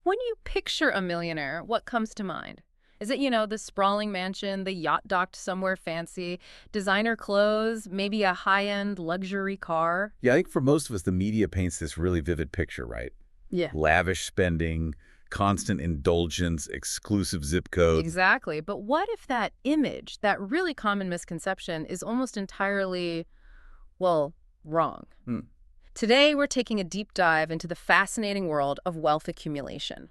When you picture a millionaire, what comes to mind? Is it the sprawling mansion, the yacht docked somewhere fancy, designer clothes, maybe a high-end luxury car? Yeah, I think for most of us, the media paints this really vivid picture, right? Yeah. Lavish spending, constant indulgence, exclusive zip codes. Exactly. But what if that image, that really common misconception, is almost entirely, well, wrong? Hmm. Today, we're taking a deep dive into the fascinating world of wealth accumulation.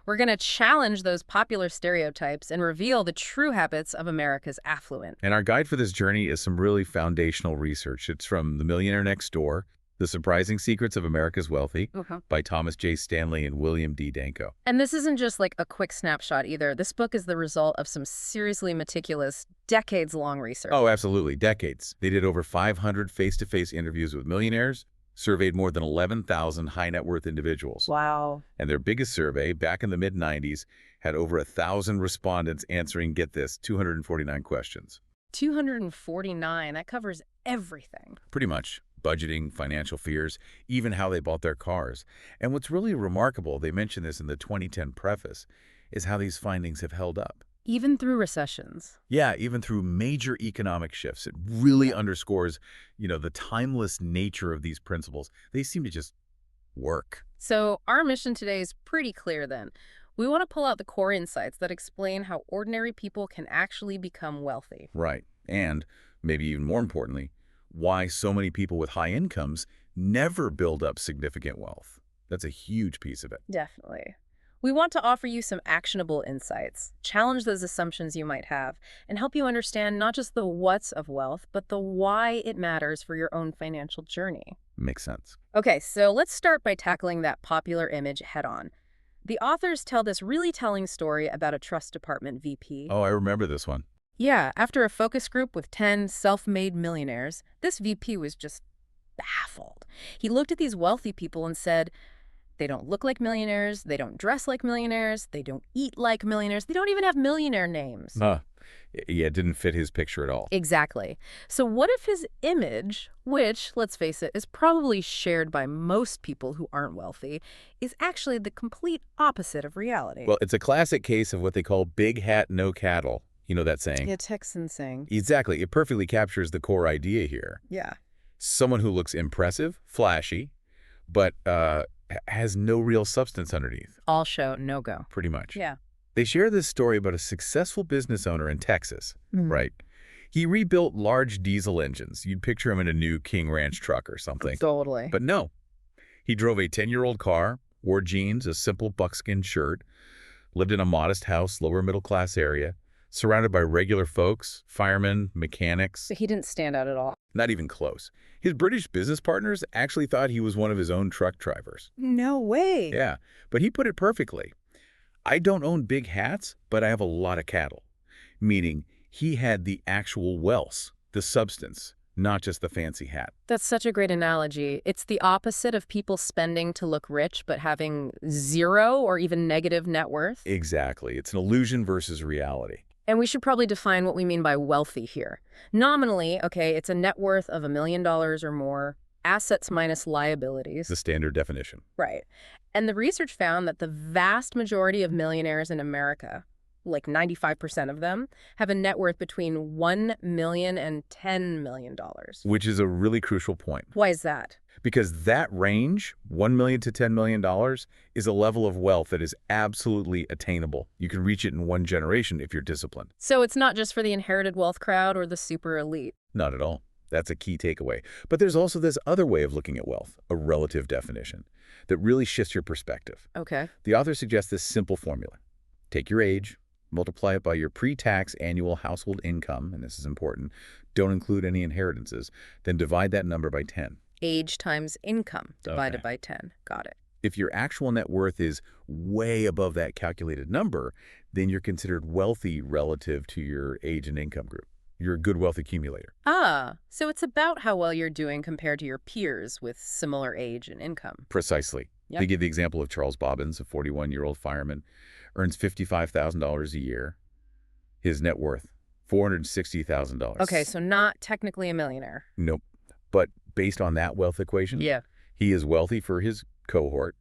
We're going to challenge those popular stereotypes and reveal the true habits of America's affluent. And our guide for this journey is some really foundational research. It's from The Millionaire Next Door, The Surprising Secrets of America's Wealthy Okay. by Thomas J. Stanley and William D. Danko. And this isn't just like a quick snapshot either. This book is the result of some seriously meticulous, decades-long research. Oh, absolutely. Decades. They did over 500 face-to-face interviews with millionaires, surveyed more than 11,000 high-net-worth individuals. Wow. And their biggest survey, back in the mid-90s, had over 1,000 respondents answering, get this, 249 questions. 249. That covers everything. Pretty much. Budgeting, financial fears, even how they bought their cars. And what's really remarkable, they mentioned this in the 2010 preface, is how these findings have held up. Even through recessions. Yeah, even through major economic shifts. It really underscores, the timeless nature of these principles. They seem to just work. So our mission today is pretty clear then. We want to pull out the core insights that explain how ordinary people can actually become wealthy. Right. And, maybe even more importantly, why so many people with high incomes never build up significant wealth. That's a huge piece of it. Definitely. We want to offer you some actionable insights, challenge those assumptions you might have, and help you understand not just the what's of wealth, but the why it matters for your own financial journey. Makes sense. Okay, so let's start by tackling that popular image head-on. The authors tell this really telling story about a trust department VP. Oh, I remember this one. Yeah, after a focus group with 10 self-made millionaires, this VP was just baffled. He looked at these wealthy people and said, they don't look like millionaires, they don't dress like millionaires, they don't eat like millionaires, they don't even have millionaire names. Yeah, it didn't fit his picture at all. Exactly. So what if his image, which, let's face it, is probably shared by most people who aren't wealthy, is actually the complete opposite of reality? Well, it's a classic case of what they call big hat, no cattle. You know that saying? Yeah, Texan saying. Exactly. It perfectly captures the core idea here. Yeah. Someone who looks impressive, flashy, but has no real substance underneath. All show, no go. Pretty much. Yeah. They share this story about a successful business owner in Texas, right? He rebuilt large diesel engines. You'd picture him in a new King Ranch truck or something. Totally. But no. He drove a 10-year-old car, wore jeans, a simple buckskin shirt, lived in a modest house, lower middle class area, surrounded by regular folks, firemen, mechanics. So he didn't stand out at all. Not even close. His British business partners actually thought he was one of his own truck drivers. No way. Yeah, but he put it perfectly. I don't own big hats, but I have a lot of cattle. Meaning he had the actual wealth, the substance, not just the fancy hat. That's such a great analogy. It's the opposite of people spending to look rich but having zero or even negative net worth. Exactly. It's an illusion versus reality. And we should probably define what we mean by wealthy here. Nominally, okay, it's a net worth of $1 million or more, assets minus liabilities. The standard definition. Right. And the research found that the vast majority of millionaires in America, like 95% of them, have a net worth between $1 million and $10 million. Which is a really crucial point. Why is that? Because that range, $1 million to $10 million, is a level of wealth that is absolutely attainable. You can reach it in one generation if you're disciplined. So it's not just for the inherited wealth crowd or the super elite. Not at all. That's a key takeaway. But there's also this other way of looking at wealth, a relative definition, that really shifts your perspective. Okay. The author suggests this simple formula. Take your age, multiply it by your pre-tax annual household income, and this is important, don't include any inheritances, then divide that number by 10. Age times income divided by 10. Got it. If your actual net worth is way above that calculated number, then you're considered wealthy relative to your age and income group. You're a good wealth accumulator. Ah, so it's about how well you're doing compared to your peers with similar age and income. Precisely. Yep. They give the example of Charles Bobbins, a 41-year-old fireman, earns $55,000 a year. His net worth, $460,000. Okay, so not technically a millionaire. Nope. But based on that wealth equation, Yeah. he is wealthy for his cohort,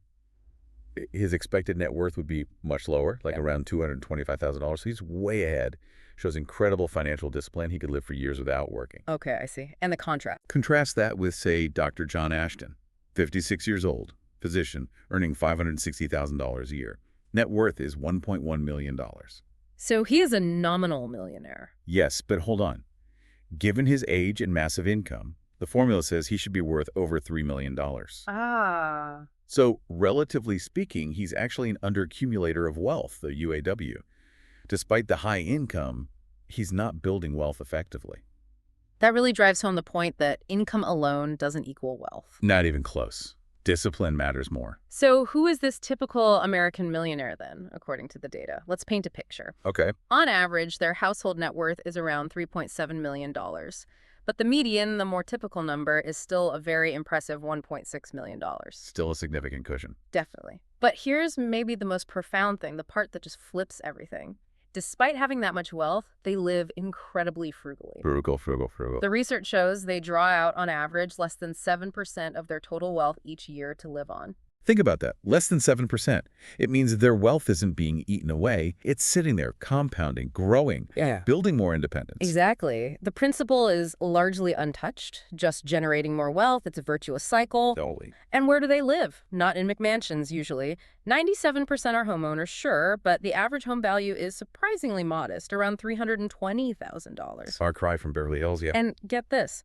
His expected net worth would be much lower, like Yeah. around $225,000. So he's way ahead. Shows incredible financial discipline. He could live for years without working. Okay, I see. And the contrast. Contrast that with, say, Dr. John Ashton, 56 years old, physician, earning $560,000 a year. Net worth is $1.1 million. So he is a nominal millionaire. Yes, but hold on. Given his age and massive income, the formula says he should be worth over $3 million. Ah. So, relatively speaking, he's actually an underaccumulator of wealth, the UAW. Despite the high income, he's not building wealth effectively. That really drives home the point that income alone doesn't equal wealth. Not even close. Discipline matters more. So who is this typical American millionaire then, according to the data? Let's paint a picture. Okay. On average, their household net worth is around $3.7 million. But the median, the more typical number, is still a very impressive $1.6 million. Still a significant cushion. Definitely. But here's maybe the most profound thing, the part that just flips everything. Despite having that much wealth, they live incredibly frugally. Frugal. The research shows they draw out, on average, less than 7% of their total wealth each year to live on. Think about that. Less than 7%. It means their wealth isn't being eaten away. It's sitting there, compounding, growing, building more independence. Exactly. The principle is largely untouched, just generating more wealth. It's a virtuous cycle. Totally. And where do they live? Not in McMansions, usually. 97% are homeowners, sure, but the average home value is surprisingly modest, around $320,000. Far cry from Beverly Hills, yeah. And get this.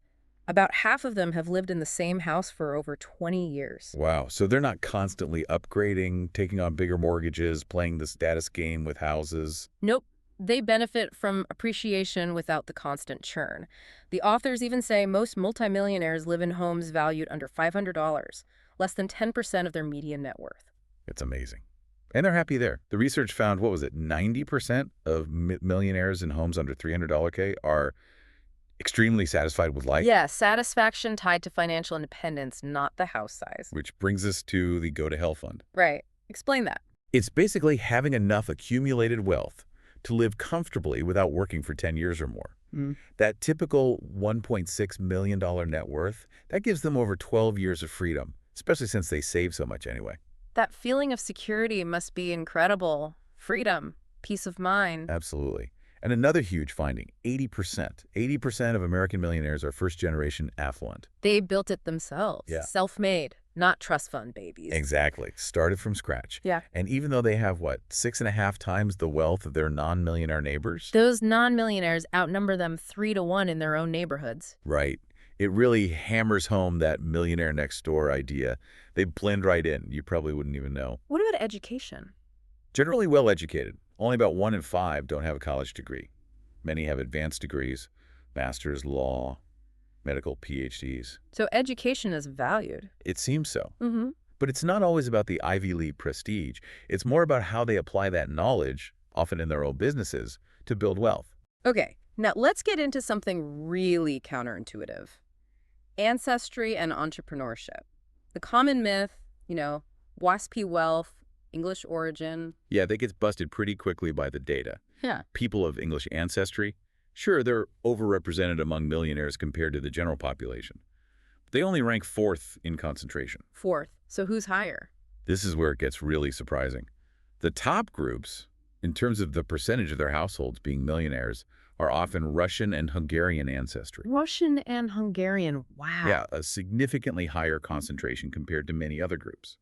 About half of them have lived in the same house for over 20 years. Wow. So they're not constantly upgrading, taking on bigger mortgages, playing the status game with houses. Nope. They benefit from appreciation without the constant churn. The authors even say most multimillionaires live in homes valued under $500, less than 10% of their median net worth. It's amazing. And they're happy there. The research found, 90% of millionaires in homes under $300K are extremely satisfied with life. Yeah, satisfaction tied to financial independence, not the house size. Which brings us to the Go to Hell Fund. Right. Explain that. It's basically having enough accumulated wealth to live comfortably without working for 10 years or more. That typical $1.6 million net worth, that gives them over 12 years of freedom, especially since they save so much anyway. That feeling of security must be incredible. Freedom, peace of mind. Absolutely. And another huge finding, 80%. 80% of American millionaires are first-generation affluent. They built it themselves. Yeah. Self-made, not trust fund babies. Exactly. Started from scratch. Yeah. And even though they have, 6.5 times the wealth of their non-millionaire neighbors? Those non-millionaires outnumber them 3 to 1 in their own neighborhoods. Right. It really hammers home that Millionaire Next Door idea. They blend right in. You probably wouldn't even know. What about education? Generally well-educated. Only about 1 in 5 don't have a college degree. Many have advanced degrees, master's, law, medical PhDs. So education is valued. It seems so. Mm-hmm. But it's not always about the Ivy League prestige. It's more about how they apply that knowledge, often in their own businesses, to build wealth. Okay, now let's get into something really counterintuitive. Ancestry and entrepreneurship. The common myth, WASP wealth, English origin. Yeah, that gets busted pretty quickly by the data. Yeah. People of English ancestry, sure, they're overrepresented among millionaires compared to the general population. They only rank 4th in concentration. 4th. So who's higher? This is where it gets really surprising. The top groups, in terms of the percentage of their households being millionaires, are often Russian and Hungarian ancestry. Russian and Hungarian, wow. Yeah, a significantly higher concentration compared to many other groups.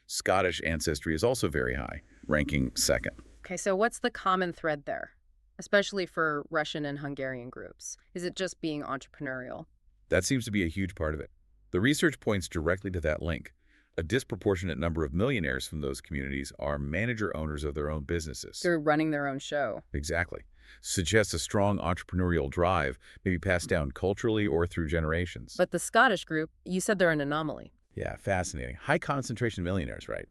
Scottish ancestry is also very high, ranking 2nd. Okay, so what's the common thread there, especially for Russian and Hungarian groups? Is it just being entrepreneurial? That seems to be a huge part of it. The research points directly to that link. A disproportionate number of millionaires from those communities are manager-owners of their own businesses. They're running their own show. Exactly. Suggests a strong entrepreneurial drive, maybe passed down culturally or through generations. But the Scottish group, you said they're an anomaly. Yeah, fascinating. High concentration of millionaires, right?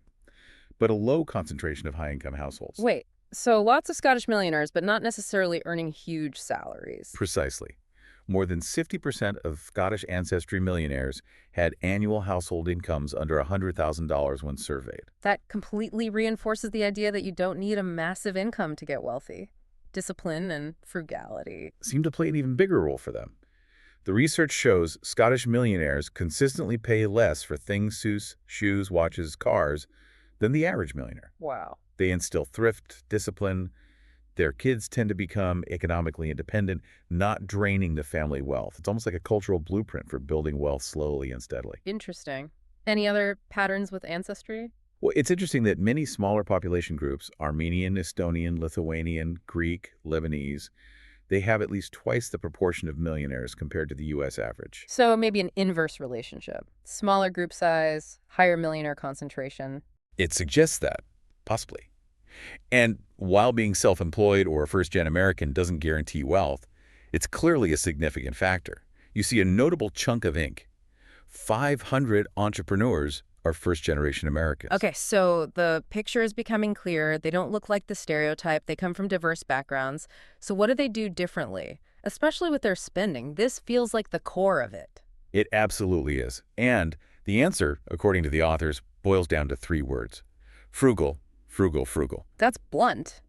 But a low concentration of high-income households. Wait, so lots of Scottish millionaires, but not necessarily earning huge salaries. Precisely. More than 50% of Scottish ancestry millionaires had annual household incomes under $100,000 when surveyed. That completely reinforces the idea that you don't need a massive income to get wealthy. Discipline and frugality seem to play an even bigger role for them. The research shows Scottish millionaires consistently pay less for things, shoes, watches, cars than the average millionaire. Wow. They instill thrift, discipline. Their kids tend to become economically independent, not draining the family wealth. It's almost like a cultural blueprint for building wealth slowly and steadily. Interesting. Any other patterns with ancestry? Well, it's interesting that many smaller population groups, Armenian, Estonian, Lithuanian, Greek, Lebanese, they have at least twice the proportion of millionaires compared to the U.S. average. So maybe an inverse relationship. Smaller group size, higher millionaire concentration. It suggests that, possibly. And while being self-employed or a first-gen American doesn't guarantee wealth, it's clearly a significant factor. You see a notable chunk of ink. 500 entrepreneurs are first-generation Americans. Okay, so the picture is becoming clear. They don't look like the stereotype. They come from diverse backgrounds. So what do they do differently? Especially with their spending. This feels like the core of it. It absolutely is. And the answer, according to the authors, boils down to 3 words. Frugal, frugal, frugal. That's blunt.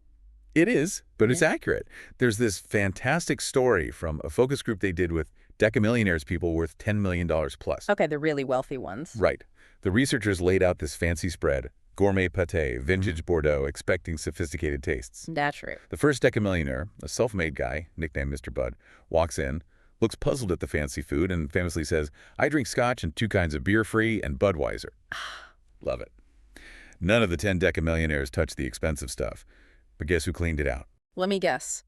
It is, but it's Yeah. accurate. There's this fantastic story from a focus group they did with Millionaires people worth $10 million plus. Okay, the really wealthy ones. Right. The researchers laid out this fancy spread, gourmet pâté, vintage Bordeaux, expecting sophisticated tastes. That's true. The first decamillionaire, a self-made guy, nicknamed Mr. Bud, walks in, looks puzzled at the fancy food, and famously says, "I drink scotch and 2 kinds of beer free and Budweiser." Love it. None of the 10 decamillionaires touched the expensive stuff. But guess who cleaned it out? Let me guess.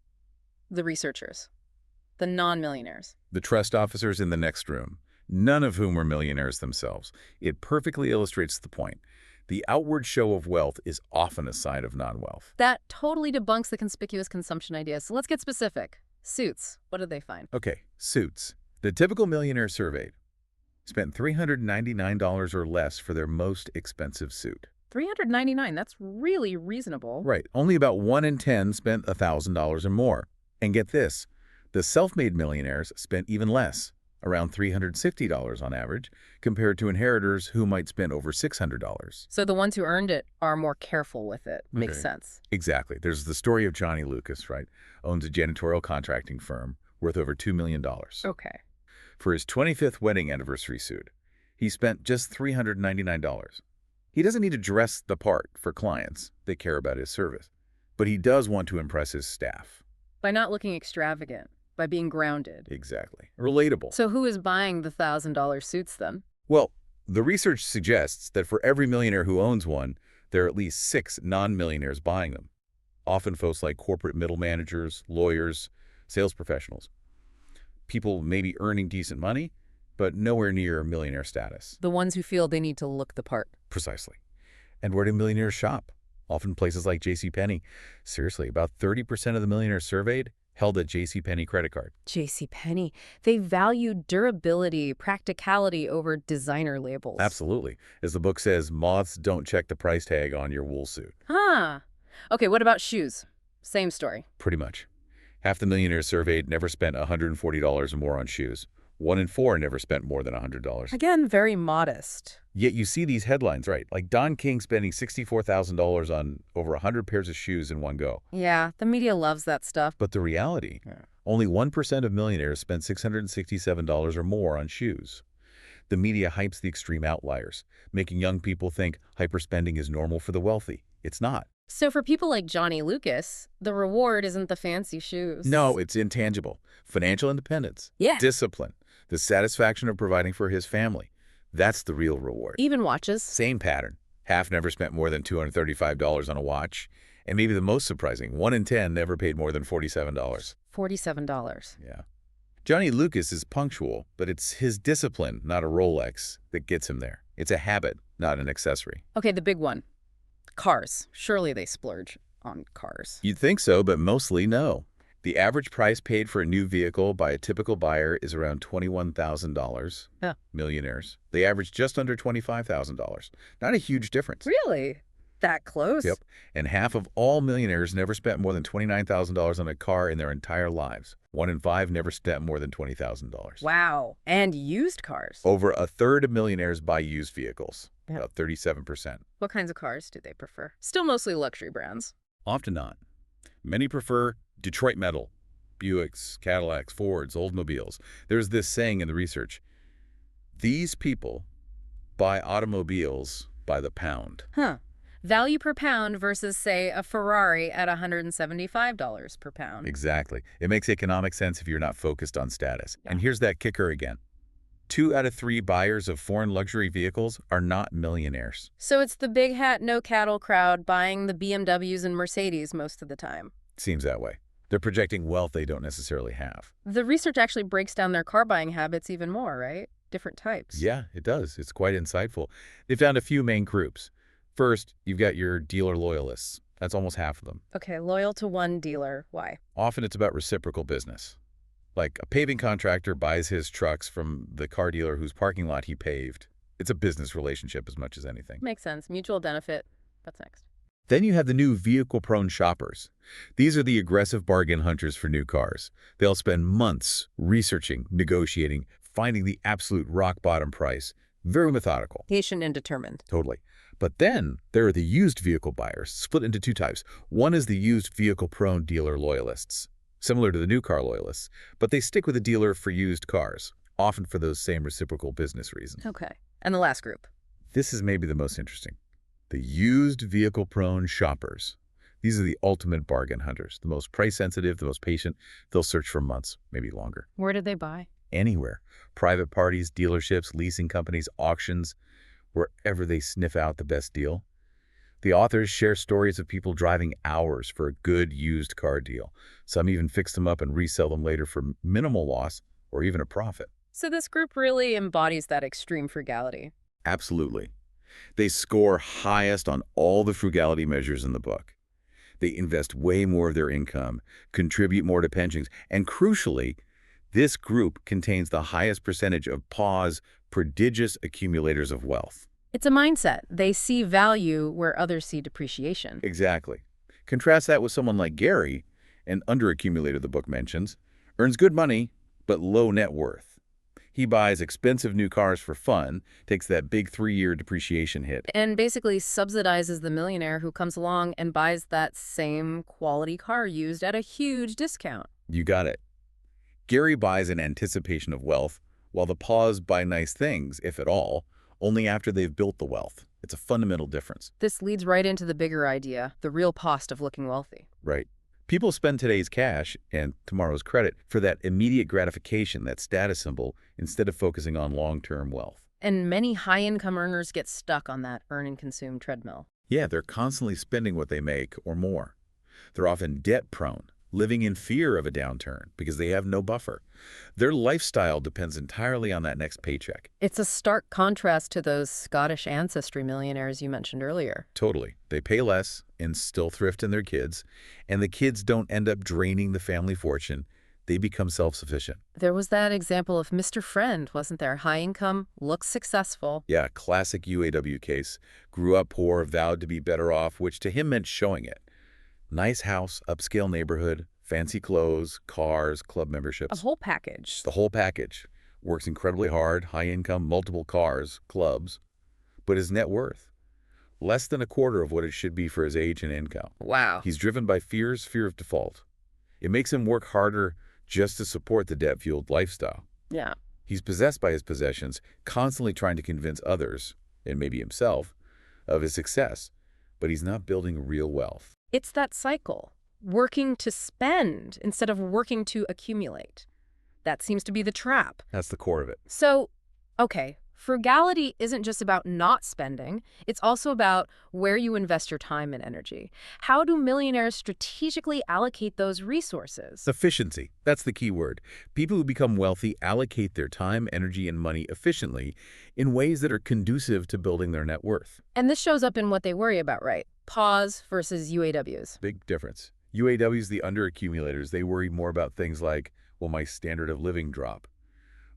The researchers. The non-millionaires. The trust officers in the next room, none of whom were millionaires themselves. It perfectly illustrates the point. The outward show of wealth is often a sign of non-wealth. That totally debunks the conspicuous consumption idea. So let's get specific. Suits. What did they find? Okay, suits. The typical millionaire surveyed spent $399 or less for their most expensive suit. $399. That's really reasonable. Right. Only about 1 in 10 spent $1,000 or more. And get this, the self-made millionaires spent even less, around $360 on average, compared to inheritors who might spend over $600. So the ones who earned it are more careful with it. Makes Okay. sense. Exactly. There's the story of Johnny Lucas, right? Owns a janitorial contracting firm worth over $2 million. Okay. For his 25th wedding anniversary suit, he spent just $399. He doesn't need to dress the part for clients that care about his service, but he does want to impress his staff. By not looking extravagant. By being grounded. Exactly. Relatable. So who is buying the $1,000 suits then? Well, the research suggests that for every millionaire who owns one, there are at least 6 non-millionaires buying them. Often folks like corporate middle managers, lawyers, sales professionals. People maybe earning decent money, but nowhere near millionaire status. The ones who feel they need to look the part. Precisely. And where do millionaires shop? Often places like JCPenney. Seriously, about 30% of the millionaires surveyed held a JCPenney credit card. JCPenney. They value durability, practicality over designer labels. Absolutely. As the book says, moths don't check the price tag on your wool suit. Huh. Okay, what about shoes? Same story. Pretty much. Half the millionaires surveyed never spent $140 or more on shoes. 1 in 4 never spent more than $100. Again, very modest. Yet you see these headlines, right? Like Don King spending $64,000 on over 100 pairs of shoes in one go. Yeah, the media loves that stuff. But the reality, only 1% of millionaires spent $667 or more on shoes. The media hypes the extreme outliers, making young people think hyperspending is normal for the wealthy. It's not. So for people like Johnny Lucas, the reward isn't the fancy shoes. No, it's intangible. Financial independence. Yeah. Discipline. The satisfaction of providing for his family. That's the real reward. Even watches. Same pattern. Half never spent more than $235 on a watch. And maybe the most surprising, 1 in 10 never paid more than $47. $47. Yeah. Johnny Lucas is punctual, but it's his discipline, not a Rolex, that gets him there. It's a habit, not an accessory. Okay, the big one. Cars. Surely they splurge on cars. You'd think so, but mostly no. The average price paid for a new vehicle by a typical buyer is around $21,000. Yeah. Millionaires. They average just under $25,000. Not a huge difference. Really? That close? Yep. And half of all millionaires never spent more than $29,000 on a car in their entire lives. 1 in 5 never spent more than $20,000. Wow. And used cars. Over a third of millionaires buy used vehicles, Yeah. about 37%. What kinds of cars do they prefer? Still mostly luxury brands. Often not. Many prefer Detroit metal, Buicks, Cadillacs, Fords, Oldsmobiles. There's this saying in the research, these people buy automobiles by the pound. Huh. Value per pound versus, say, a Ferrari at $175 per pound. Exactly. It makes economic sense if you're not focused on status. Yeah. And here's that kicker again. 2 out of 3 buyers of foreign luxury vehicles are not millionaires. So it's the big hat, no cattle crowd buying the BMWs and Mercedes most of the time. Seems that way. They're projecting wealth they don't necessarily have. The research actually breaks down their car buying habits even more, right? Different types. Yeah, it does. It's quite insightful. They found a few main groups. First, you've got your dealer loyalists. That's almost half of them. Okay, loyal to one dealer. Why? Often it's about reciprocal business. Like a paving contractor buys his trucks from the car dealer whose parking lot he paved. It's a business relationship as much as anything. Makes sense. Mutual benefit. What's next? Then you have the new vehicle-prone shoppers. These are the aggressive bargain hunters for new cars. They'll spend months researching, negotiating, finding the absolute rock-bottom price. Very methodical. Patient and determined. Totally. But then there are the used vehicle buyers, split into 2 types. One is the used vehicle-prone dealer loyalists, similar to the new car loyalists, but they stick with the dealer for used cars, often for those same reciprocal business reasons. Okay. And the last group? This is maybe the most interesting. The used vehicle-prone shoppers. These are the ultimate bargain hunters, the most price-sensitive, the most patient. They'll search for months, maybe longer. Where did they buy? Anywhere. Private parties, dealerships, leasing companies, auctions, wherever they sniff out the best deal. The authors share stories of people driving hours for a good used car deal. Some even fix them up and resell them later for minimal loss or even a profit. So this group really embodies that extreme frugality. Absolutely. They score highest on all the frugality measures in the book. They invest way more of their income, contribute more to pensions, and crucially, this group contains the highest percentage of prodigious accumulators of wealth. It's a mindset. They see value where others see depreciation. Exactly. Contrast that with someone like Gary, an underaccumulator the book mentions, earns good money, but low net worth. He buys expensive new cars for fun, takes that big 3-year depreciation hit. And basically subsidizes the millionaire who comes along and buys that same quality car used at a huge discount. You got it. Gary buys in anticipation of wealth, while the paws buy nice things, if at all, only after they've built the wealth. It's a fundamental difference. This leads right into the bigger idea, the real cost of looking wealthy. Right. People spend today's cash and tomorrow's credit for that immediate gratification, that status symbol, instead of focusing on long-term wealth. And many high-income earners get stuck on that earn and consume treadmill. Yeah, they're constantly spending what they make or more. They're often debt-prone, living in fear of a downturn because they have no buffer. Their lifestyle depends entirely on that next paycheck. It's a stark contrast to those Scottish ancestry millionaires you mentioned earlier. Totally. They pay less and still thrift in their kids, and the kids don't end up draining the family fortune. They become self-sufficient. There was that example of Mr. Friend, wasn't there? High income, looks successful. Yeah, classic UAW case. Grew up poor, vowed to be better off, which to him meant showing it. Nice house, upscale neighborhood, fancy clothes, cars, club memberships. A whole package. The whole package. Works incredibly hard, high income, multiple cars, clubs. But his net worth? Less than a quarter of what it should be for his age and income. Wow. He's driven by fear of default. It makes him work harder just to support the debt-fueled lifestyle. Yeah. He's possessed by his possessions, constantly trying to convince others, and maybe himself, of his success. But he's not building real wealth. It's that cycle. Working to spend instead of working to accumulate. That seems to be the trap. That's the core of it. So, okay, frugality isn't just about not spending. It's also about where you invest your time and energy. How do millionaires strategically allocate those resources? Efficiency. That's the key word. People who become wealthy allocate their time, energy, and money efficiently in ways that are conducive to building their net worth. And this shows up in what they worry about, right? Pause versus UAWs. Big difference. UAWs, the underaccumulators, they worry more about things like, will my standard of living drop?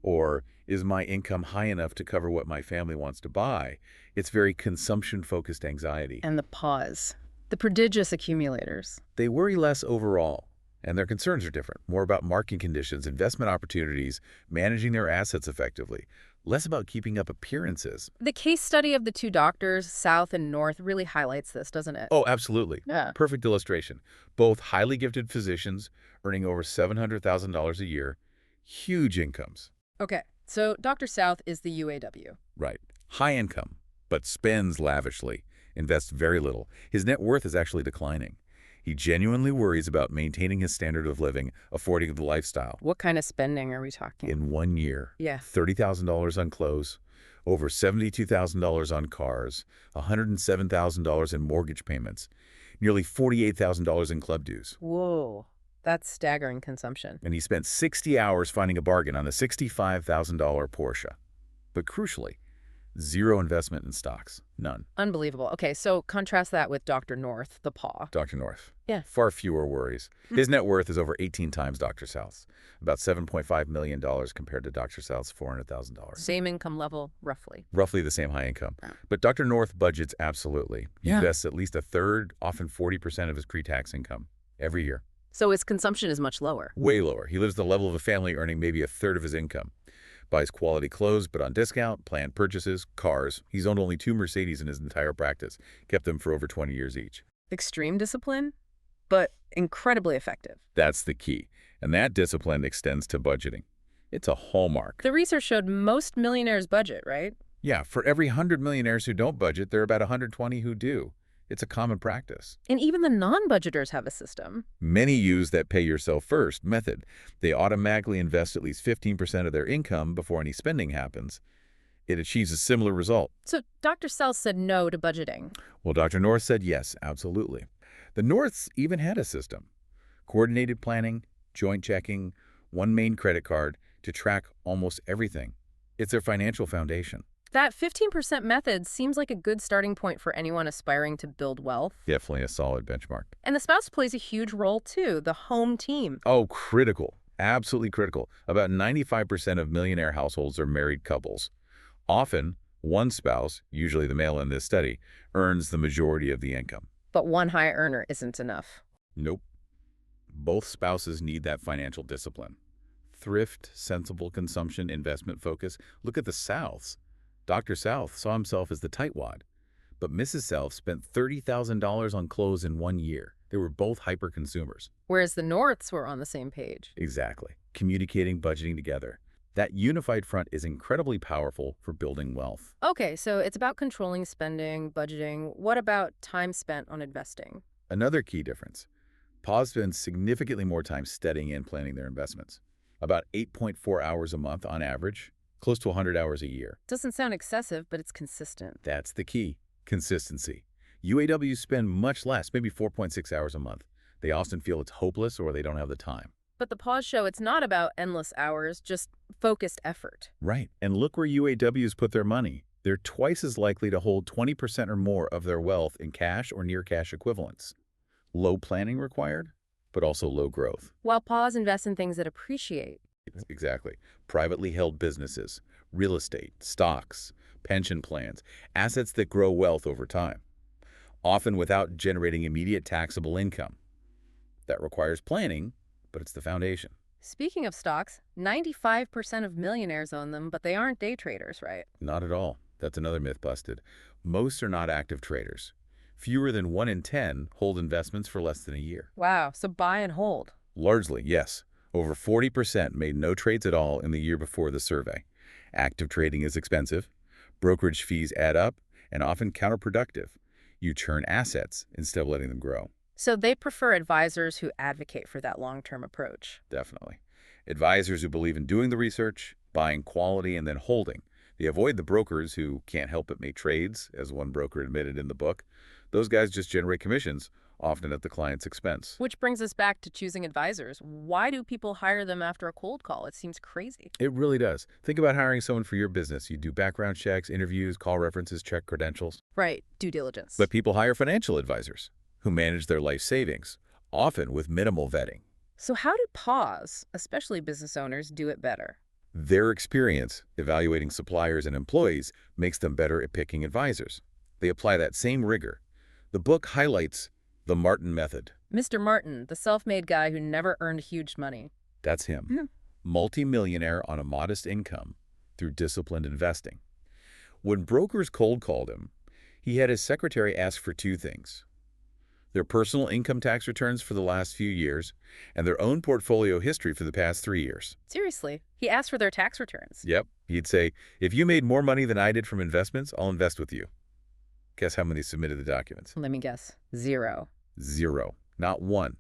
Or is my income high enough to cover what my family wants to buy? It's very consumption-focused anxiety. And the pause. The prodigious accumulators. They worry less overall, and their concerns are different. More about market conditions, investment opportunities, managing their assets effectively. Less about keeping up appearances. The case study of the two doctors, South and North, really highlights this, doesn't it? Oh, absolutely. Yeah. Perfect illustration. Both highly gifted physicians earning over $700,000 a year, huge incomes. Okay, so Dr. South is the UAW. Right. High income, but spends lavishly. invests very little. His net worth is actually declining. He genuinely worries about maintaining his standard of living, affording the lifestyle. What kind of spending are we talking? In 1 year, Yeah. $30,000 on clothes, over $72,000 on cars, $107,000 in mortgage payments, nearly $48,000 in club dues. Whoa, that's staggering consumption. And he spent 60 hours finding a bargain on a $65,000 Porsche. But crucially, zero investment in stocks. None. Unbelievable. Okay, so contrast that with Dr. North, the paw. Dr. North. Yeah. Far fewer worries. His net worth is over 18 times Dr. South's, about $7.5 million compared to Dr. South's $400,000. Same income level, roughly. Roughly the same high income. But Dr. North budgets absolutely. He invests at least a third, often 40% of his pre-tax income every year. So his consumption is much lower. Way lower. He lives the level of a family earning maybe a third of his income. Buys quality clothes, but on discount, planned purchases, cars. He's owned only 2 Mercedes in his entire practice, kept them for over 20 years each. Extreme discipline, but incredibly effective. That's the key. And that discipline extends to budgeting. It's a hallmark. The research showed most millionaires budget, right? Yeah, for every 100 millionaires who don't budget, there are about 120 who do. It's a common practice. And even the non-budgeters have a system. Many use that pay yourself first method. They automatically invest at least 15% of their income before any spending happens. It achieves a similar result. So Dr. South said no to budgeting. Well, Dr. North said yes, absolutely. The Norths even had a system. Coordinated planning, joint checking, one main credit card to track almost everything. It's their financial foundation. That 15% method seems like a good starting point for anyone aspiring to build wealth. Definitely a solid benchmark. And the spouse plays a huge role, too, the home team. Oh, critical. Absolutely critical. About 95% of millionaire households are married couples. Often, one spouse, usually the male in this study, earns the majority of the income. But one high earner isn't enough. Nope. Both spouses need that financial discipline. Thrift, sensible consumption, investment focus. Look at the Souths. Dr. South saw himself as the tightwad, but Mrs. South spent $30,000 on clothes in 1 year. They were both hyper-consumers. Whereas the Norths were on the same page. Exactly. Communicating, budgeting together. That unified front is incredibly powerful for building wealth. Okay, so it's about controlling spending, budgeting. What about time spent on investing? Another key difference. PAWS spends significantly more time studying and planning their investments. About 8.4 hours a month on average. Close to 100 hours a year. Doesn't sound excessive, but it's consistent. That's the key. Consistency. UAWs spend much less, maybe 4.6 hours a month. They often feel it's hopeless or they don't have the time. But the pause show it's not about endless hours, just focused effort. Right. And look where UAWs put their money. They're twice as likely to hold 20% or more of their wealth in cash or near cash equivalents. Low planning required, but also low growth. While pause invests in things that appreciate. Exactly. Privately held businesses, real estate, stocks, pension plans, assets that grow wealth over time, often without generating immediate taxable income. That requires planning, but it's the foundation. Speaking of stocks, 95% of millionaires own them, but they aren't day traders, right? Not at all. That's another myth busted. Most are not active traders. Fewer than 1 in 10 hold investments for less than a year. Wow, so buy and hold. Largely, yes. Over 40% made no trades at all in the year before the survey. Active trading is expensive. Brokerage fees add up and often counterproductive. You churn assets instead of letting them grow. So they prefer advisors who advocate for that long-term approach. Definitely. Advisors who believe in doing the research, buying quality, and then holding. They avoid the brokers who can't help but make trades, as one broker admitted in the book. Those guys just generate commissions, often at the client's expense. Which brings us back to choosing advisors. Why do people hire them after a cold call? It seems crazy. It really does. Think about hiring someone for your business. You do background checks, interviews, call references, check credentials. Right, due diligence. But people hire financial advisors who manage their life savings, often with minimal vetting. So how do PAWS, especially business owners, do it better? Their experience evaluating suppliers and employees makes them better at picking advisors. They apply that same rigor. The book highlights the Martin method. Mr. Martin, the self-made guy who never earned huge money. That's him. Yeah. Multi-millionaire on a modest income through disciplined investing. When brokers cold called him, he had his secretary ask for 2 things: their personal income tax returns for the last few years and their own portfolio history for the past 3 years. Seriously, he asked for their tax returns. Yep. He'd say, if you made more money than I did from investments, I'll invest with you. Guess how many submitted the documents? Let me guess. 0. 0. Not one.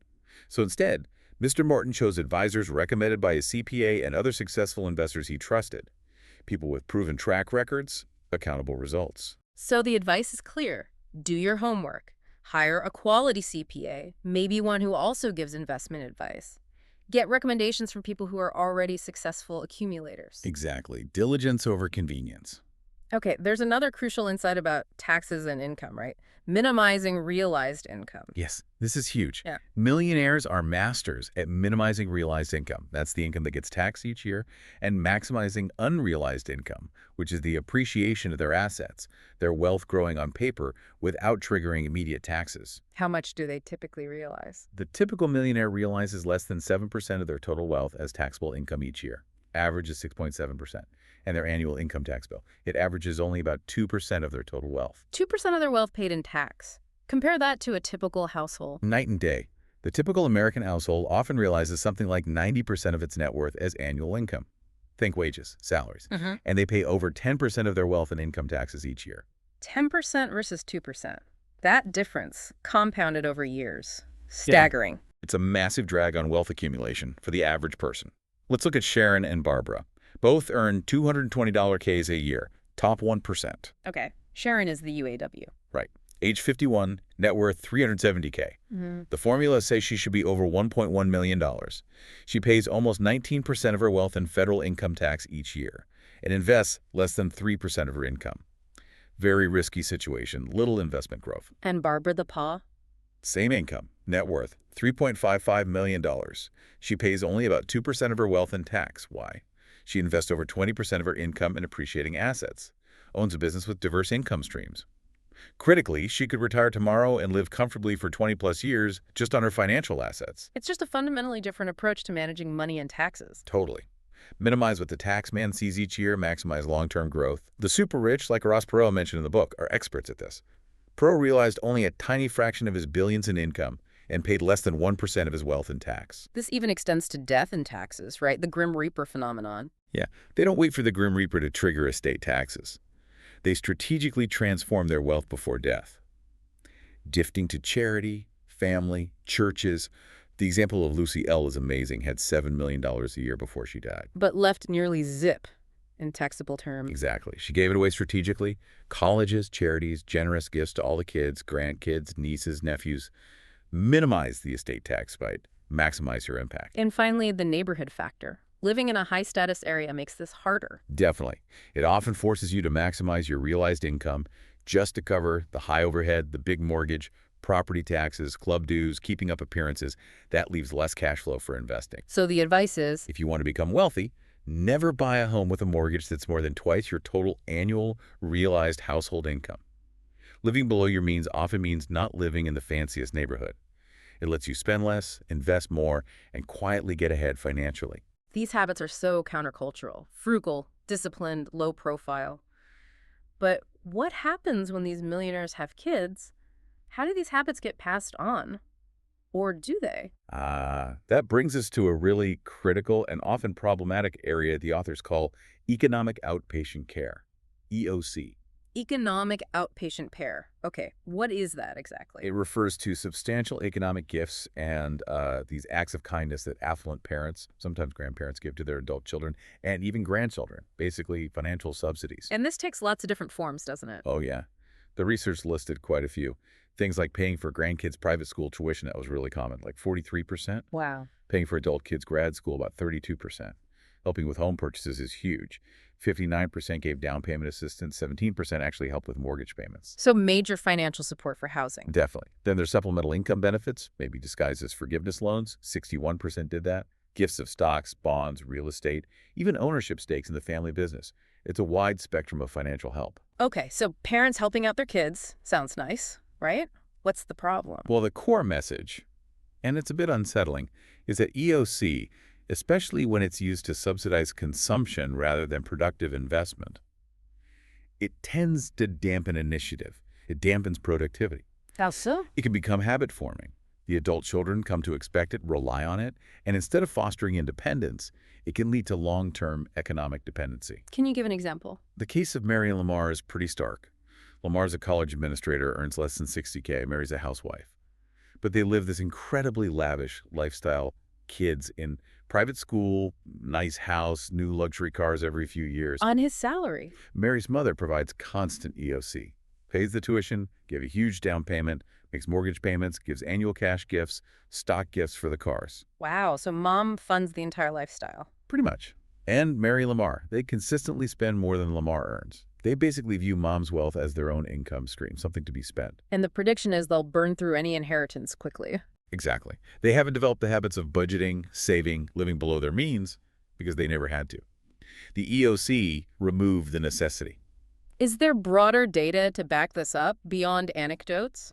So instead, Mr. Morton chose advisors recommended by his CPA and other successful investors he trusted. People with proven track records, accountable results. So the advice is clear. Do your homework. Hire a quality CPA, maybe one who also gives investment advice. Get recommendations from people who are already successful accumulators. Exactly. Diligence over convenience. Okay, there's another crucial insight about taxes and income, right? Minimizing realized income. Yes, this is huge. Yeah. Millionaires are masters at minimizing realized income. That's the income that gets taxed each year, and maximizing unrealized income, which is the appreciation of their assets, their wealth growing on paper without triggering immediate taxes. How much do they typically realize? The typical millionaire realizes less than 7% of their total wealth as taxable income each year. Average is 6.7%. And their annual income tax bill. It averages only about 2% of their total wealth. 2% of their wealth paid in tax. Compare that to a typical household. Night and day. The typical American household often realizes something like 90% of its net worth as annual income. Think wages, salaries. And they pay over 10% of their wealth in income taxes each year. 10% versus 2%. That difference, compounded over years. Staggering. Yeah. It's a massive drag on wealth accumulation for the average person. Let's look at Sharon and Barbara. Both earn $220 Ks a year, top 1%. Okay, Sharon is the UAW. Right. Age 51, net worth $370K. The formula says she should be over $1.1 million. She pays almost 19% of her wealth in federal income tax each year and invests less than 3% of her income. Very risky situation, little investment growth. And Barbara the Pa? Same income, net worth, $3.55 million. She pays only about 2% of her wealth in tax. Why? She invests over 20% of her income in appreciating assets, owns a business with diverse income streams. Critically, she could retire tomorrow and live comfortably for 20-plus years just on her financial assets. It's just a fundamentally different approach to managing money and taxes. Totally. Minimize what the tax man sees each year, maximize long-term growth. The super rich, like Ross Perot mentioned in the book, are experts at this. Perot realized only a tiny fraction of his billions in income and paid less than 1% of his wealth in tax. This even extends to death and taxes, right? The Grim Reaper phenomenon. Yeah, they don't wait for the Grim Reaper to trigger estate taxes. They strategically transform their wealth before death. Gifting to charity, family, churches. The example of Lucy L. is amazing, had $7 million a year before she died. But left nearly zip in taxable terms. Exactly. She gave it away strategically. Colleges, charities, generous gifts to all the kids, grandkids, nieces, nephews. Minimize the estate tax bite. Maximize your impact. And finally, the neighborhood factor. Living in a high-status area makes this harder. Definitely. It often forces you to maximize your realized income just to cover the high overhead, the big mortgage, property taxes, club dues, keeping up appearances. That leaves less cash flow for investing. So the advice is, if you want to become wealthy, never buy a home with a mortgage that's more than twice your total annual realized household income. Living below your means often means not living in the fanciest neighborhood. It lets you spend less, invest more, and quietly get ahead financially. These habits are so countercultural, frugal, disciplined, low profile. But what happens when these millionaires have kids? How do these habits get passed on? Or do they? That brings us to a really critical and often problematic area the authors call economic outpatient care, EOC. Economic outpatient care. Okay, what is that exactly? It refers to substantial economic gifts and these acts of kindness that affluent parents, sometimes grandparents, give to their adult children and even grandchildren, basically financial subsidies. And this takes lots of different forms, doesn't it? Oh, yeah. The research listed quite a few. Things like paying for grandkids' private school tuition, that was really common, like 43%. Wow. Paying for adult kids' grad school, about 32%. Helping with home purchases is huge. 59% gave down payment assistance, 17% actually helped with mortgage payments. So major financial support for housing. Definitely. Then there's supplemental income benefits, maybe disguised as forgiveness loans. 61% did that. Gifts of stocks, bonds, real estate, even ownership stakes in the family business. It's a wide spectrum of financial help. Okay, so parents helping out their kids. Sounds nice, right? What's the problem? Well, the core message, and it's a bit unsettling, is that EOC, especially when it's used to subsidize consumption rather than productive investment, it tends to dampen initiative. It dampens productivity. How so? It can become habit-forming. The adult children come to expect it, rely on it, and instead of fostering independence, it can lead to long-term economic dependency. Can you give an example? The case of Marion Lamar is pretty stark. Lamar's a college administrator, earns less than 60K, marries a housewife. But they live this incredibly lavish lifestyle. Kids in private school, nice house, new luxury cars every few years. On his salary. Mary's mother provides constant EOC, pays the tuition, gives a huge down payment, makes mortgage payments, gives annual cash gifts, stock gifts for the cars. Wow, so mom funds the entire lifestyle. Pretty much. And Mary Lamar, they consistently spend more than Lamar earns. They basically view mom's wealth as their own income stream, something to be spent. And the prediction is they'll burn through any inheritance quickly. Exactly. They haven't developed the habits of budgeting, saving, living below their means because they never had to. The EOC removed the necessity. Is there broader data to back this up beyond anecdotes?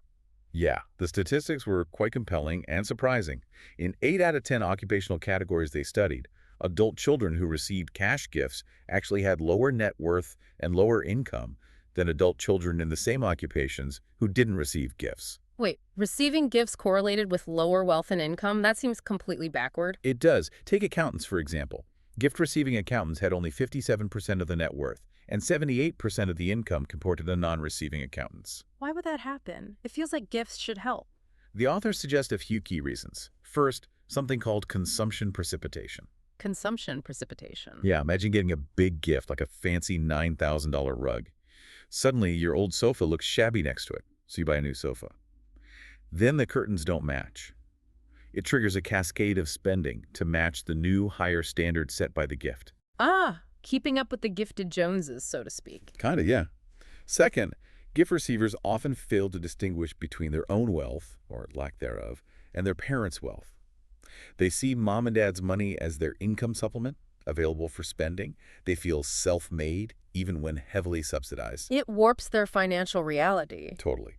Yeah, the statistics were quite compelling and surprising. In 8 out of 10 occupational categories they studied, adult children who received cash gifts actually had lower net worth and lower income than adult children in the same occupations who didn't receive gifts. Wait, receiving gifts correlated with lower wealth and income? That seems completely backward. It does. Take accountants, for example. Gift-receiving accountants had only 57% of the net worth and 78% of the income compared to the non-receiving accountants. Why would that happen? It feels like gifts should help. The authors suggest a few key reasons. First, something called consumption precipitation. Consumption precipitation. Yeah, imagine getting a big gift like a fancy $9,000 rug. Suddenly, your old sofa looks shabby next to it, so you buy a new sofa. Then the curtains don't match. It triggers a cascade of spending to match the new, higher standard set by the gift. Ah, keeping up with the gifted Joneses, so to speak. Kinda, yeah. Second, gift receivers often fail to distinguish between their own wealth, or lack thereof, and their parents' wealth. They see mom and dad's money as their income supplement, available for spending. They feel self-made, even when heavily subsidized. It warps their financial reality. Totally.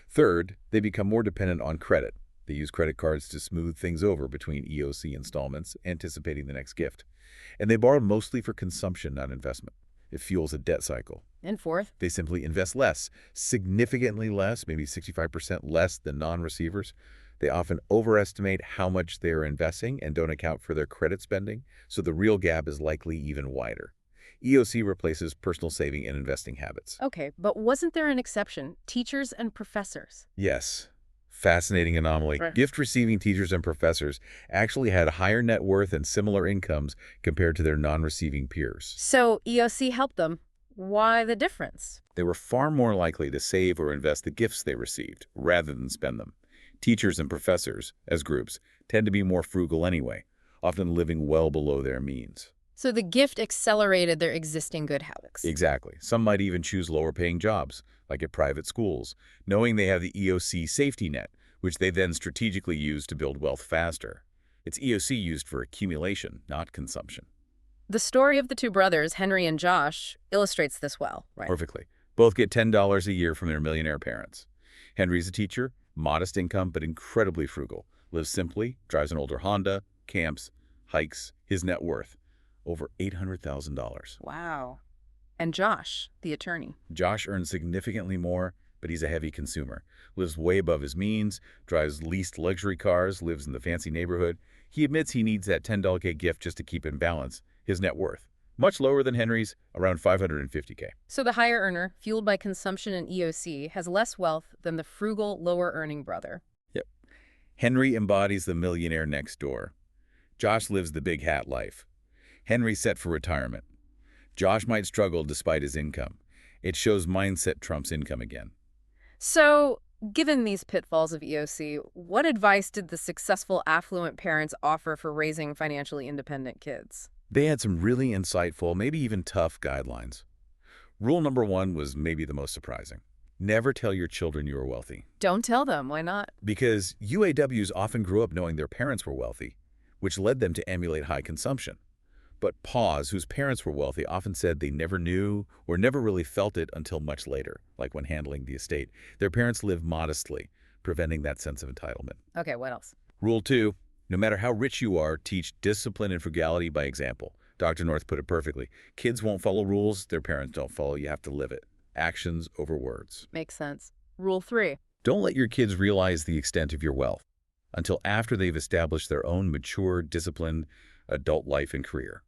Third, they become more dependent on credit. They use credit cards to smooth things over between EOC installments, anticipating the next gift. And they borrow mostly for consumption, not investment. It fuels a debt cycle. And fourth, They simply invest less, significantly less, maybe 65% less than non-receivers. They often overestimate how much they are investing and don't account for their credit spending, so the real gap is likely even wider. EOC replaces personal saving and investing habits. okay, but wasn't there an exception? Teachers and professors. Yes. Fascinating anomaly. Right. Gift-receiving teachers and professors actually had higher net worth and similar incomes compared to their non-receiving peers. So EOC helped them. Why the difference? They were far more likely to save or invest the gifts they received, rather than spend them. Teachers and professors, as groups, tend to be more frugal anyway, often living well below their means. So the gift accelerated their existing good habits. Exactly. Some might even choose lower-paying jobs, like at private schools, knowing they have the EOC safety net, which they then strategically use to build wealth faster. It's EOC used for accumulation, not consumption. The story of the two brothers, Henry and Josh, illustrates this well, right? Perfectly. Both get $10 a year from their millionaire parents. Henry's a teacher, modest income, but incredibly frugal. Lives simply, drives an older Honda, camps, hikes. His net worth, over $800,000. Wow. And Josh, the attorney. Josh earns significantly more, but he's a heavy consumer. Lives way above his means, drives leased luxury cars, lives in the fancy neighborhood. He admits he needs that $10K gift just to keep in balance. His net worth, much lower than Henry's, around $550K. So the higher earner, fueled by consumption and EOC, has less wealth than the frugal, lower-earning brother. Yep. Henry embodies the millionaire next door. Josh lives the big hat life. Henry's set for retirement. Josh might struggle despite his income. It shows mindset trumps income again. So, given these pitfalls of EOC, what advice did the successful affluent parents offer for raising financially independent kids? They had some really insightful, maybe even tough guidelines. Rule number 1 was maybe the most surprising. Never tell your children you are wealthy. Don't tell them. Why not? Because UAWs often grew up knowing their parents were wealthy, which led them to emulate high consumption. But PAWs, whose parents were wealthy, often said they never knew or never really felt it until much later, like when handling the estate. Their parents lived modestly, preventing that sense of entitlement. Okay, what else? Rule 2, no matter how rich you are, teach discipline and frugality by example. Dr. North put it perfectly. Kids won't follow rules their parents don't follow. You have to live it. Actions over words. Makes sense. Rule 3. Don't let your kids realize the extent of your wealth until after they've established their own mature, disciplined adult life and career.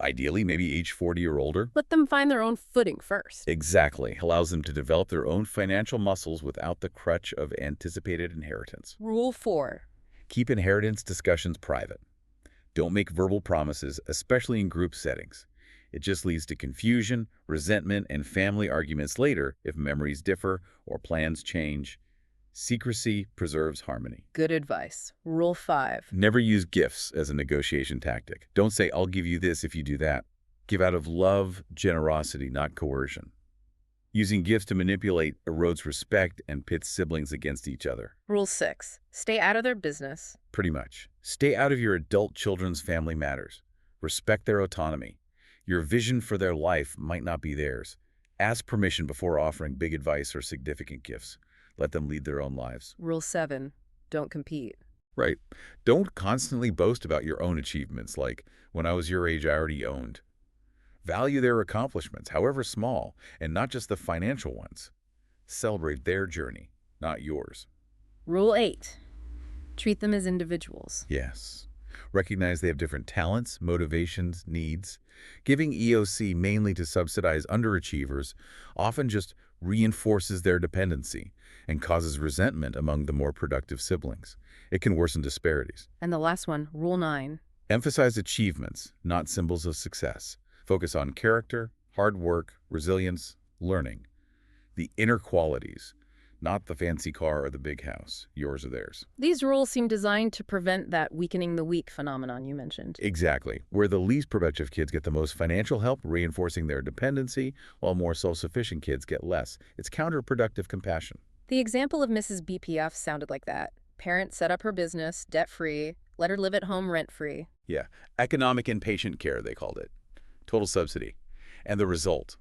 Ideally, maybe age 40 or older. Let them find their own footing first. Exactly. Allows them to develop their own financial muscles without the crutch of anticipated inheritance. Rule 4. Keep inheritance discussions private. Don't make verbal promises, especially in group settings. It just leads to confusion, resentment, and family arguments later if memories differ or plans change. Secrecy preserves harmony. Good advice. Rule 5. Never use gifts as a negotiation tactic. Don't say, I'll give you this if you do that. Give out of love, generosity, not coercion. Using gifts to manipulate erodes respect and pits siblings against each other. Rule 6. Stay out of their business. Pretty much. Stay out of your adult children's family matters. Respect their autonomy. Your vision for their life might not be theirs. Ask permission before offering big advice or significant gifts. Let them lead their own lives. Rule 7. Don't compete. Right. Don't constantly boast about your own achievements like, when I was your age, I already owned. Value their accomplishments, however small, and not just the financial ones. Celebrate their journey, not yours. Rule 8. Treat them as individuals. Yes. Recognize they have different talents, motivations, needs. Giving EOC mainly to subsidize underachievers often just reinforces their dependency and causes resentment among the more productive siblings. It can worsen disparities. And the last one, Rule 9. Emphasize achievements, not symbols of success. Focus on character, hard work, resilience, learning. The inner qualities, not the fancy car or the big house, yours or theirs. These rules seem designed to prevent that weakening the weak phenomenon you mentioned. Exactly. Where the least productive kids get the most financial help, reinforcing their dependency, while more self-sufficient kids get less. It's counterproductive compassion. The example of Mrs. BPF sounded like that. Parent set up her business, debt-free, let her live at home rent-free. Yeah. Economic inpatient care, they called it. Total subsidy. And the result?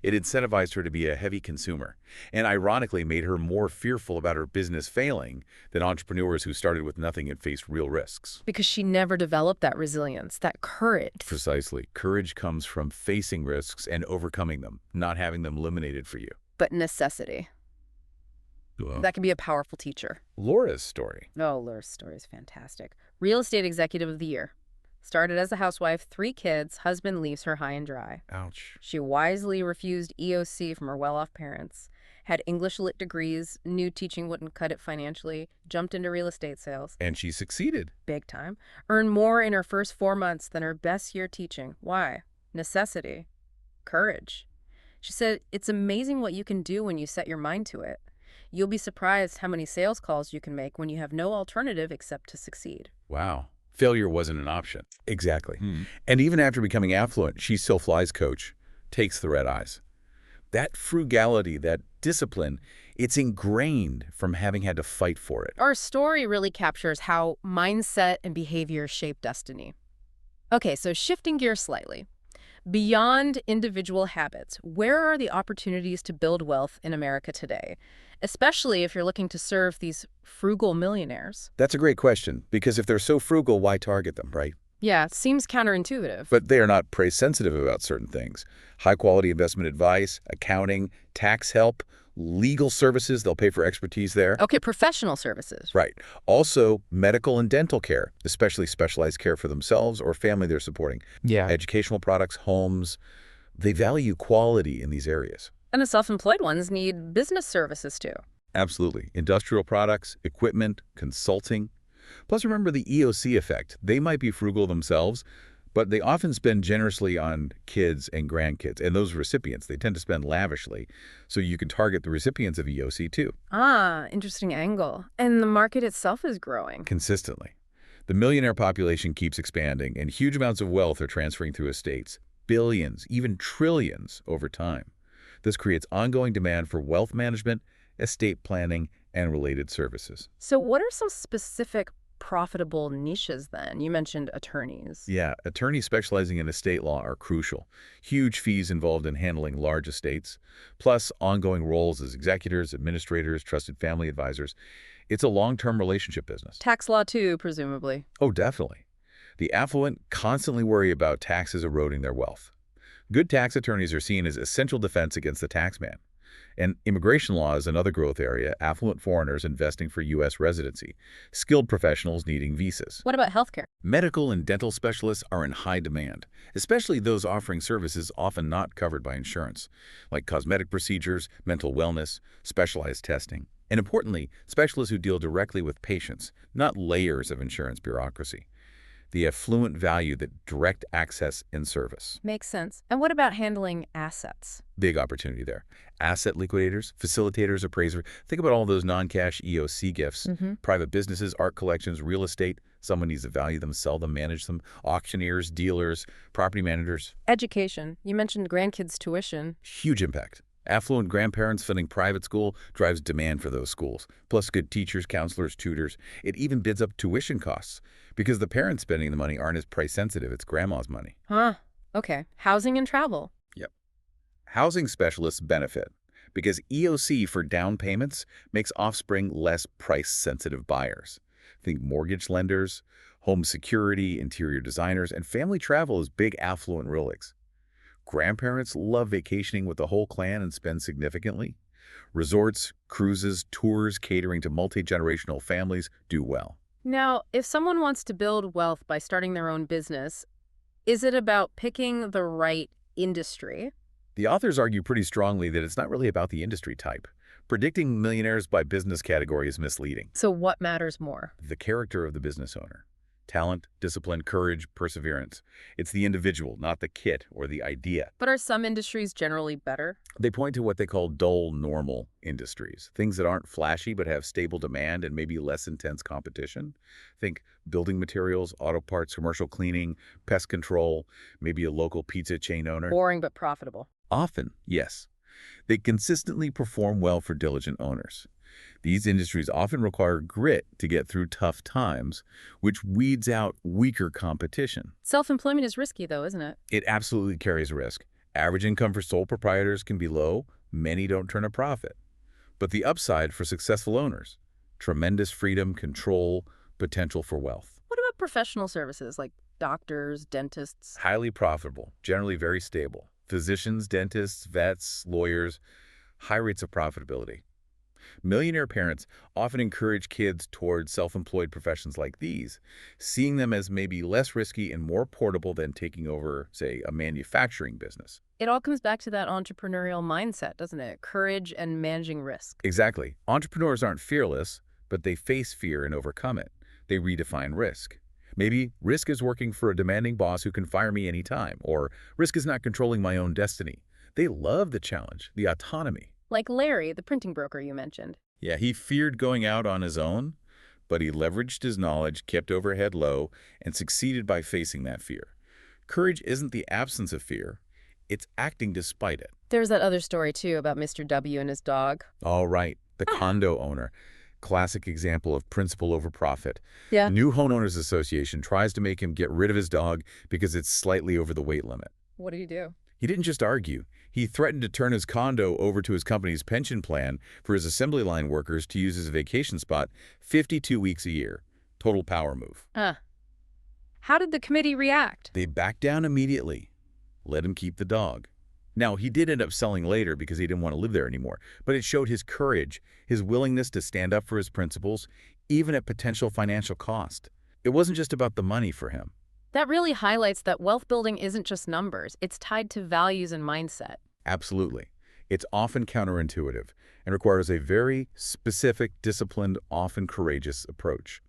It incentivized her to be a heavy consumer, and ironically made her more fearful about her business failing than entrepreneurs who started with nothing and faced real risks. Because she never developed that resilience, that courage. Precisely. Courage comes from facing risks and overcoming them, not having them eliminated for you. But necessity. Well, That can be a powerful teacher. Laura's story. Oh, Laura's story is fantastic. Real estate executive of the year. Started as a housewife, 3 kids, husband leaves her high and dry. Ouch. She wisely refused EOC from her well-off parents, had English lit degrees, knew teaching wouldn't cut it financially, jumped into real estate sales. And she succeeded. Big time. Earned more in her first 4 months than her best year teaching. Why? Necessity. Courage. She said, it's amazing what you can do when you set your mind to it. You'll be surprised how many sales calls you can make when you have no alternative except to succeed. Wow. Failure wasn't an option. Exactly. And even after becoming affluent, she still flies coach, takes the red eyes. That frugality, that discipline, it's ingrained from having had to fight for it. Our story really captures how mindset and behavior shape destiny. Okay, so shifting gears slightly. Beyond individual habits, where are the opportunities to build wealth in America today? Especially if you're looking to serve these frugal millionaires. That's a great question, because if they're so frugal, why target them, right? Yeah, it seems counterintuitive. But they are not price-sensitive about certain things. High-quality investment advice, accounting, tax help, legal services, they'll pay for expertise there. Okay, professional services. Right. Also, medical and dental care, especially specialized care for themselves or family they're supporting. Yeah. Educational products, homes, they value quality in these areas. And the self-employed ones need business services too. Absolutely. Industrial products, equipment, consulting. Plus, remember the EOC effect. They might be frugal themselves, but they often spend generously on kids and grandkids. And those recipients, they tend to spend lavishly. So you can target the recipients of EOC too. Ah, interesting angle. And the market itself is growing. Consistently. The millionaire population keeps expanding, and huge amounts of wealth are transferring through estates. Billions, even trillions over time. This creates ongoing demand for wealth management, estate planning, and related services. So what are some specific profitable niches then? You mentioned attorneys. Yeah, attorneys specializing in estate law are crucial. Huge fees involved in handling large estates, plus ongoing roles as executors, administrators, trusted family advisors. It's a long-term relationship business. Tax law too, presumably. Oh, definitely. The affluent constantly worry about taxes eroding their wealth. Good tax attorneys are seen as essential defense against the taxman. And immigration law is another growth area, affluent foreigners investing for U.S. residency, skilled professionals needing visas. What about healthcare? Medical and dental specialists are in high demand, especially those offering services often not covered by insurance, like cosmetic procedures, mental wellness, specialized testing, and importantly, specialists who deal directly with patients, not layers of insurance bureaucracy. The affluent value that direct access in service. Makes sense. And what about handling assets? Big opportunity there. Asset liquidators, facilitators, appraisers. Think about all those non-cash EOC gifts. Private businesses, art collections, real estate. Someone needs to value them, sell them, manage them. Auctioneers, dealers, property managers. Education. You mentioned grandkids' tuition. Huge impact. Affluent grandparents funding private school drives demand for those schools, plus good teachers, counselors, tutors. It even bids up tuition costs because the parents spending the money aren't as price sensitive. It's grandma's money. Huh. Okay. Housing and travel. Yep. Housing specialists benefit because EOC for down payments makes offspring less price-sensitive buyers. Think mortgage lenders, home security, interior designers, and family travel is big affluent relics. Grandparents love vacationing with the whole clan and spend significantly. Resorts, cruises, tours catering to multi-generational families do well. Now, if someone wants to build wealth by starting their own business, is it about picking the right industry? The authors argue pretty strongly that it's not really about the industry type. Predicting millionaires by business category is misleading. So what matters more? The character of the business owner. Talent, discipline, courage, perseverance. It's the individual, not the kit or the idea. But are some industries generally better? They point to what they call dull, normal industries, things that aren't flashy but have stable demand and maybe less intense competition. Think building materials, auto parts, commercial cleaning, pest control, maybe a local pizza chain owner. Boring but profitable. Often, yes. They consistently perform well for diligent owners. These industries often require grit to get through tough times, which weeds out weaker competition. Self-employment is risky, though, isn't it? It absolutely carries a risk. Average income for sole proprietors can be low. Many don't turn a profit. But the upside for successful owners, tremendous freedom, control, potential for wealth. What about professional services like doctors, dentists? Highly profitable, generally very stable. Physicians, dentists, vets, lawyers, high rates of profitability. Millionaire parents often encourage kids towards self-employed professions like these, seeing them as maybe less risky and more portable than taking over, say, a manufacturing business. It all comes back to that entrepreneurial mindset, doesn't it? Courage and managing risk. Exactly. Entrepreneurs aren't fearless, but they face fear and overcome it. They redefine risk. Maybe risk is working for a demanding boss who can fire me anytime, or risk is not controlling my own destiny. They love the challenge, the autonomy. Like Larry, the printing broker you mentioned. Yeah, he feared going out on his own, but he leveraged his knowledge, kept overhead low, and succeeded by facing that fear. Courage isn't the absence of fear, it's acting despite it. There's that other story, too, about Mr. W and his dog. All right, the condo owner. Classic example of principle over profit. Yeah. New Homeowners Association tries to make him get rid of his dog because it's slightly over the weight limit. What did he do? He didn't just argue. He threatened to turn his condo over to his company's pension plan for his assembly line workers to use as a vacation spot 52 weeks a year. Total power move. How did the committee react? They backed down immediately. Let him keep the dog. Now, he did end up selling later because he didn't want to live there anymore, but it showed his courage, his willingness to stand up for his principles, even at potential financial cost. It wasn't just about the money for him. That really highlights that wealth building isn't just numbers. It's tied to values and mindset. Absolutely. It's often counterintuitive and requires a very specific, disciplined, often courageous approach.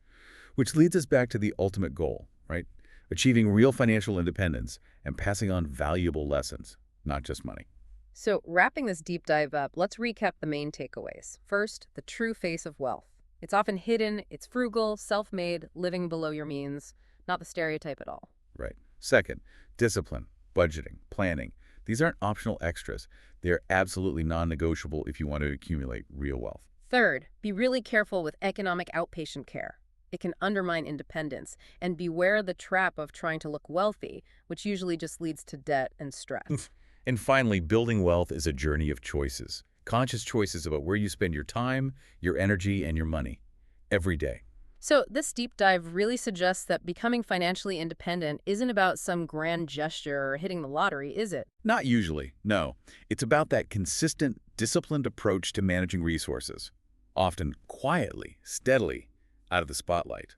Which leads us back to the ultimate goal, right? Achieving real financial independence and passing on valuable lessons, not just money. So, wrapping this deep dive up, let's recap the main takeaways. First, the true face of wealth. It's often hidden, it's frugal, self-made, living below your means, not the stereotype at all. Right. Second, discipline, budgeting, planning. These aren't optional extras. They are absolutely non-negotiable if you want to accumulate real wealth. Third, be really careful with economic outpatient care. It can undermine independence, and beware the trap of trying to look wealthy, which usually just leads to debt and stress. And finally, building wealth is a journey of choices. Conscious choices about where you spend your time, your energy, and your money every day. So, this deep dive really suggests that becoming financially independent isn't about some grand gesture or hitting the lottery, is it? Not usually, no. It's about that consistent, disciplined approach to managing resources, often quietly, steadily, out of the spotlight.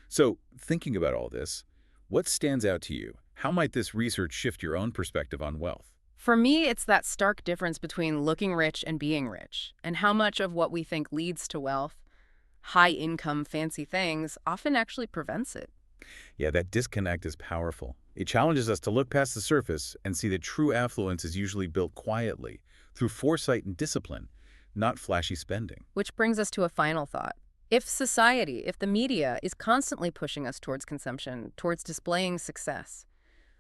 So, thinking about all this, what stands out to you? How might this research shift your own perspective on wealth? For me, it's that stark difference between looking rich and being rich, and how much of what we think leads to wealth, high income, fancy things, often actually prevents it. Yeah, that disconnect is powerful. It challenges us to look past the surface and see that true affluence is usually built quietly, through foresight and discipline, not flashy spending. Which brings us to a final thought. If society, if the media is constantly pushing us towards consumption, towards displaying success,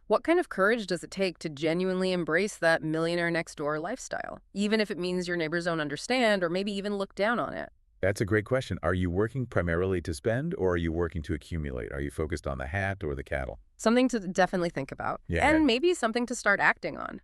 what kind of courage does it take to genuinely embrace that millionaire next door lifestyle, even if it means your neighbors don't understand or maybe even look down on it? That's a great question. Are you working primarily to spend, or are you working to accumulate? Are you focused on the hat or the cattle? Something to definitely think about, Yeah. and maybe something to start acting on.